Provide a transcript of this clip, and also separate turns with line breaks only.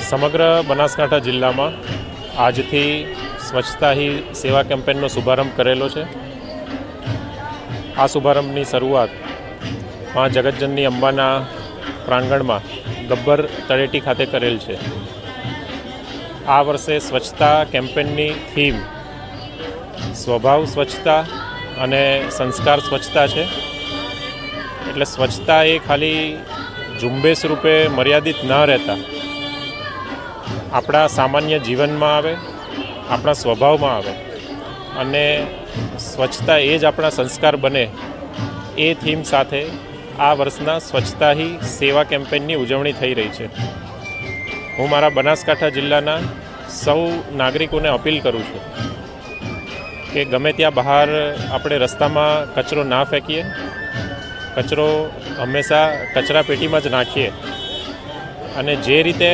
સમગ્ર બનાસકાંઠા જિલ્લામાં આજથી સ્વચ્છતા હી સેવા કેમ્પેનનો શુભારંભ કરેલો છે. આ શુભારંભની શરૂઆત માં જગતજનની અંબાના પ્રાંગણમાં ગબ્બર તળેટી ખાતે કરેલ છે. આ વર્ષે સ્વચ્છતા કેમ્પેનની થીમ સ્વભાવ સ્વચ્છતા અને સંસ્કાર સ્વચ્છતા છે. એટલે સ્વચ્છતા એ ખાલી ઝુંબેશ રૂપે મર્યાદિત ન રહેતા આપણા સામાન્ય જીવનમાં આવે, આપણા સ્વભાવમાં આવે અને સ્વચ્છતા એ જ આપણા સંસ્કાર બને, એ થીમ સાથે આ વર્ષના સ્વચ્છતા હી સેવા કેમ્પેનની ઉજવણી થઈ રહી છે. હું મારા બનાસકાંઠા જિલ્લાના સૌ નાગરિકોને અપીલ કરું છું કે ગમે ત્યાં બહાર આપણે રસ્તામાં કચરો ના ફેંકીએ, કચરો હંમેશા કચરા પેટીમાં જ નાખીએ અને જે રીતે